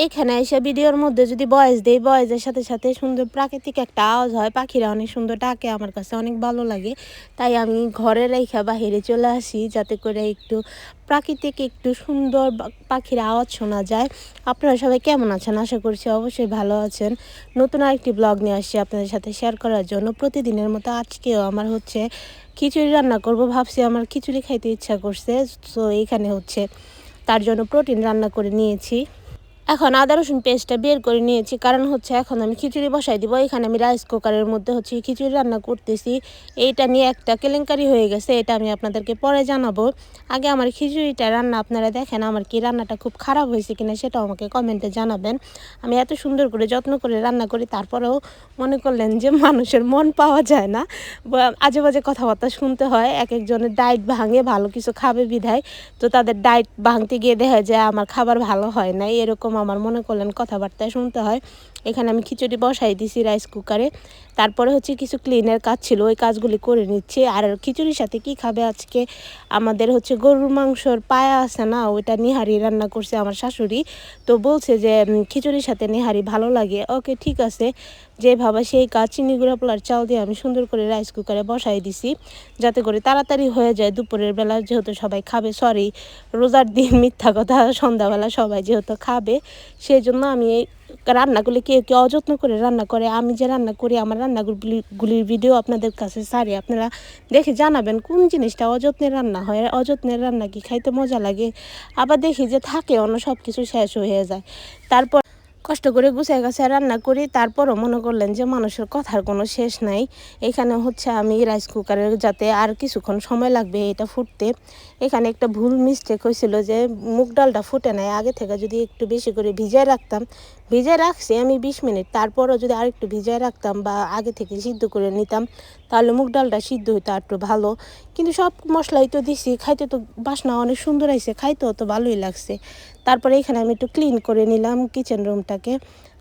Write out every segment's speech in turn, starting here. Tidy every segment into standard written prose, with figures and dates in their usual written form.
এখানে এসে ভিডিওর মধ্যে যদি ভয়েস দেই, ভয়েসের সাথে সাথে সুন্দর প্রাকৃতিক একটা আওয়াজ হয়, পাখিরা অনেক সুন্দর ডাকে, আমার কাছে অনেক ভালো লাগে। তাই আমি ঘরে রাইখা বাহিরে চলে আসি, যাতে করে একটু প্রাকৃতিক একটু সুন্দর পাখির আওয়াজ শোনা যায়। আপনারা সবাই কেমন আছেন? আশা করছি অবশ্যই ভালো আছেন। নতুন আরেকটি ব্লগ নিয়ে আসছি আপনাদের সাথে শেয়ার করার জন্য। প্রতিদিনের মতো আজকেও আমার হচ্ছে খিচুড়ি রান্না করব। ভাবছি আমার খিচুড়ি খাইতে ইচ্ছা করছে, সো এইখানে হচ্ছে তার জন্য প্রোটিন রান্না করে নিয়েছি। এখন আদা রসুন পেস্টটা বের করে নিয়েছি, কারণ হচ্ছে এখন আমি খিচুড়ি বসাই দিব। এখানে আমি রাইস কুকারের মধ্যে হচ্ছে খিচুড়ি রান্না করতেছি। এইটা নিয়ে একটা কেলেঙ্কারি হয়ে গেছে, এটা আমি আপনাদেরকে পরে জানাবো। আগে আমার খিচুড়িটা রান্না আপনারা দেখেন, আমার কি রান্নাটা খুব খারাপ হয়েছে কিনা সেটাও আমাকে কমেন্টে জানাবেন। আমি এত সুন্দর করে যত্ন করে রান্না করি, তারপরেও মনে করলেন যে মানুষের মন পাওয়া যায় না, আজে বাজে কথাবার্তা শুনতে হয়। এক একজনের ডায়েট ভাঙে ভালো কিছু খাবে বিধায়, তো তাদের ডায়েট ভাঙতে গিয়ে দেখা যায় আমার খাবার ভালো হয় না, এরকম আমার মনে করলেন কথাবার্তা শুনতে হয়। এখানে আমি খিচুড়ি বসাই দিছি রাইস কুকারে। তারপরে হচ্ছে কিছু ক্লিনের কাজ ছিল, ওই কাজগুলি করে নিচ্ছি। আর খিচুড়ির সাথে কি খাবে আজকে, আমাদের হচ্ছে গরুর মাংসর পায়া আছে না, ওইটা নিহারি রান্না করছে আমার শাশুড়ি। তো বলছে যে খিচুড়ির সাথে নিহারি ভালো লাগে। ওকে, ঠিক আছে, যে ভাবা সেই কাজ। চিনি গুঁড়া পোলার চাল দিয়ে আমি সুন্দর করে রাইস কুকারে বসাই দিছি, যাতে করে তাড়াতাড়ি হয়ে যায় দুপুরের বেলা, যেহেতু সবাই খাবে। সরি, রোজার দিন, মিথ্যা কথা, সন্ধ্যাবেলা সবাই যেহেতু খাবে, সেই জন্য আমি এই রান্নাগুলি কেউ কেউ অযত্ন করে রান্না করে। আমি যে রান্না করি, আমার রান্নাগুলির ভিডিও আপনাদের কাছে সারি, আপনারা দেখে জানাবেন কোন জিনিসটা অযত্নের রান্না হয়। অযত্নের রান্না কি খাইতে মজা লাগে? আবার দেখি যে থাকে অন্য সব কিছু শেষ হয়ে যায়। তারপর কষ্ট করে গুছায় গাছায় রান্না করি, তারপরও মনে করলেন যে মানুষের কথার কোনো শেষ নাই। এখানে হচ্ছে আমি রাইস কুকারের যাতে আর কিছুক্ষণ সময় লাগবে এটা ফুটতে, এখানে একটা ভুল মিস্টেক হয়েছিল যে মুগ ডালটা ফুটে নাই। আগে থেকে যদি একটু বেশি করে ভিজায় রাখতাম, ভিজায় রাখছি আমি 20 মিনিট, তারপরও যদি আরেকটু ভিজায় রাখতাম বা আগে থেকে সিদ্ধ করে নিতাম, তাহলে মুগ ডালটা সিদ্ধ হইতো একটু ভালো। কিন্তু সব মশলাই তো দিছি, খাইতে তো বাসনা অনেক সুন্দর হয়েছে, খাইতেও তো ভালোই লাগছে। তারপরে এখানে আমি একটু ক্লিন করে নিলাম কিচেন রুমটাকে।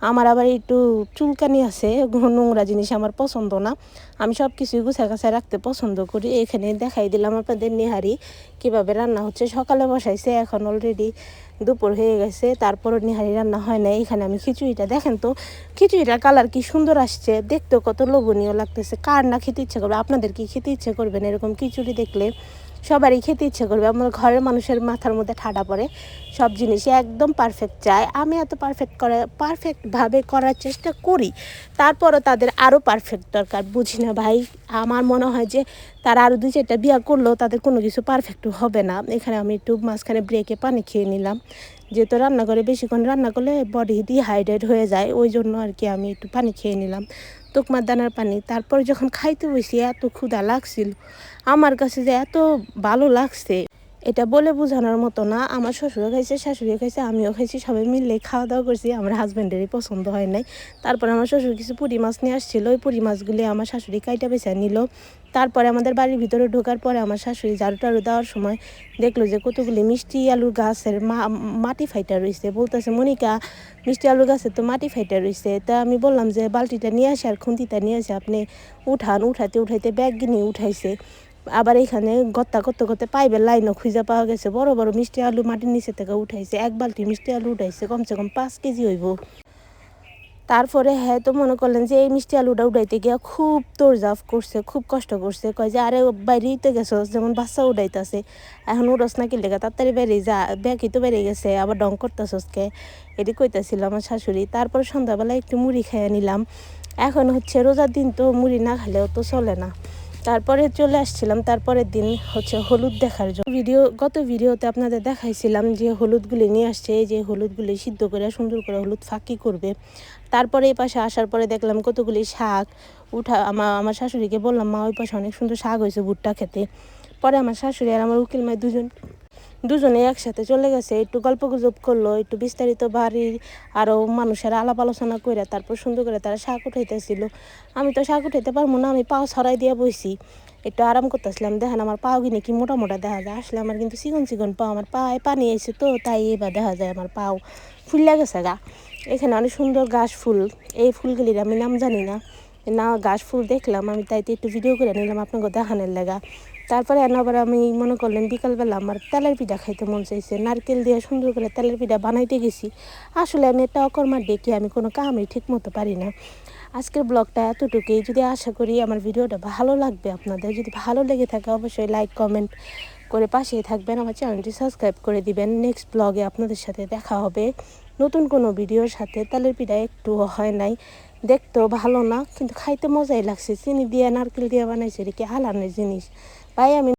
আমার আবার একটু চুলকানি আছে, নোংরা জিনিস আমার পছন্দ না, আমি সব কিছুই গুছায় গাছায় রাখতে পছন্দ করি। এখানে দেখাই দিলাম আপনাদের নেহারি কীভাবে রান্না হচ্ছে। সকালে বসাইছে, এখন অলরেডি দুপুর হয়ে গেছে, তারপরও নেহারি রান্না হয় না। এখানে আমি খিচুড়িটা দেখেন তো, খিচুড়িটার কালার কি সুন্দর আসছে, দেখতেও কত লোভনীয় লাগতেছে। কার না খেতে ইচ্ছে করবে? আপনাদের কি খেতে ইচ্ছে করবেন এরকম খিচুড়ি দেখলে? সবারই খেতে ইচ্ছে করবে। আমার ঘরের মানুষের মাথার মধ্যে ঠাডা পড়ে, সব জিনিসই একদম পারফেক্ট চায়। আমি এত পারফেক্টভাবে করার চেষ্টা করি, তারপরও তাদের আরও পারফেক্ট দরকার। বুঝি না ভাই, আমার মনে হয় যে তারা আরও 2-4টা বিয়ে করলেও তাদের কোনো কিছু পারফেক্ট হবে না। এখানে আমি একটু মাঝখানে ব্রেকে পানি খেয়ে নিলাম, যেহেতু রান্না করে বেশিক্ষণ রান্না করলে বডি ডিহাইড্রেট হয়ে যায়, ওই জন্য আর কি আমি একটু পানি খেয়ে নিলাম, তুকমার দানার পানি। তারপর যখন খাইতে বসি এত ক্ষুধা লাগছিল, আমার কাছে যে এত ভালো লাগছে এটা বলে বোঝানোর মতো না। আমার শ্বশুরও খাইছে, শাশুড়িও খাইছে, আমিও খাইছি, সবাই মিলে খাওয়া দাওয়া করছি। আমার হাজব্যান্ডেরই পছন্দ হয় নাই। তারপরে আমার শ্বশুর কিছু পুঁটি মাছ নিয়ে আসছিলো, ওই পুঁটি মাছগুলি আমার শাশুড়ি কাইটা বেছে নিল। তারপরে আমাদের বাড়ির ভিতরে ঢোকার পরে আমার শাশুড়ি ঝাড়ু টাড়ু দেওয়ার সময় দেখলো যে কতগুলি মিষ্টি আলুর গাছের মাটি ফাইটা রয়েছে। বলতেছে, মনিকা, মিষ্টি আলুর গাছের তো মাটি ফাইটা রয়েছে। তা আমি বললাম যে বালতিটা নিয়ে আসে আর খুন্তিটা নিয়ে আসে, আপনি উঠান। উঠাইতে ব্যাগ নিয়ে উঠাইছে। আবার এখানে গত্তা করতে করতে পাইপের লাইনও খুঁজে পাওয়া গেছে। বড় বড় মিষ্টি আলু মাটির নিচে থেকে উঠাইছে, এক বালতি মিষ্টি আলু উঠাইছে, কমসে কম 5 কেজি হইব। তারপরে হ্যাঁ, তো মনে করলেন যে এই মিষ্টি আলুটা উঠাইতে গিয়া খুব তোড়জাফ করছে, খুব কষ্ট করছে। কয় যে আরে বাইরেইতে গেছো, যেমন বাচ্চা উঠাইতেছে, এখন উড়স না কি লেগে, তাড়াতাড়ি বেরিয়ে যা, ব্যাগই তো বেরিয়ে গেছে, আবার ডং করতেছসকে, এটি কইতেছিল আমার শাশুড়ি। তারপর সন্ধ্যাবেলা একটু মুড়ি খেয়ে নিলাম। এখন হচ্ছে রোজার দিন, তো মুড়ি না খেলেও তো চলে না। তারপরে চলে আসছিলাম তারপরের দিন হচ্ছে হলুদ দেখার জন্য। গত ভিডিওতে আপনাদের দেখাইছিলাম যে হলুদগুলি নিয়ে আসছে, এই যে হলুদগুলি সিদ্ধ করে সুন্দর করে হলুদ ফাঁকি করবে। তারপরে এই পাশে আসার পরে দেখলাম কতগুলি শাক আমার শাশুড়িকে বললাম, মা ওই পাশে অনেক সুন্দর শাক হয়েছে ভুট্টা খেতে। পরে আমার শাশুড়ি আর আমার উকিল মাই দুজনে একসাথে চলে গেছে, একটু গল্প গুজব করলো, একটু বিস্তারিত বাড়ির আরও মানুষের আলাপ আলোচনা করে তারপর সুন্দর করে তারা শাক উঠাইতেছিল। আমি তো শাক উঠাইতে পারবো না, আমি পাও ছড়াই দিয়ে বইছি, একটু আরাম করতেছিলাম। দেখেন আমার পাও কিনে কি মোটা মোটা দেখা যায়, আসলে আমার কিন্তু চিকন চিকন পাও, আমার পায়ে পানি এসে তো তাই এবার দেখা যায় আমার পাও ফুললে গেছে গা। এখানে অনেক সুন্দর ঘাস ফুল, এই ফুলগুলির আমি নাম জানি না, গাছ ফুল দেখলাম আমি, তাইতে একটু ভিডিও করে নিলাম আপনাকে দেখানোর লেগা। তারপরে আবার আমি মনে করলেন বিকালবেলা আমার তেলের পিঠা খাইতে মন চাইছে, নারকেল দিয়ে সুন্দর করে তেলের পিঠা বানাইতে গেছি। আসলে আমি একটা অকর্মার ডেকে আমি কোনো কামই ঠিক মতো পারি না। আজকের ব্লগটা এতটুকুই। যদি আশা করি আমার ভিডিওটা ভালো লাগবে আপনাদের। যদি ভালো লেগে থাকে অবশ্যই লাইক কমেন্ট করে পাশেই থাকবেন, আমার চ্যানেলটি সাবস্ক্রাইব করে দিবেন। নেক্সট ব্লগে আপনাদের সাথে দেখা হবে নতুন কোনো ভিডিওর সাথে। তেলের পিঠা একটুও হয় নাই, দেখতেও ভালো না, কিন্তু খাইতে মজাই লাগছে। চিনি দিয়ে নারকেল দিয়ে বানাইছে, এটা কি আলানের জিনিস ভাই। আমি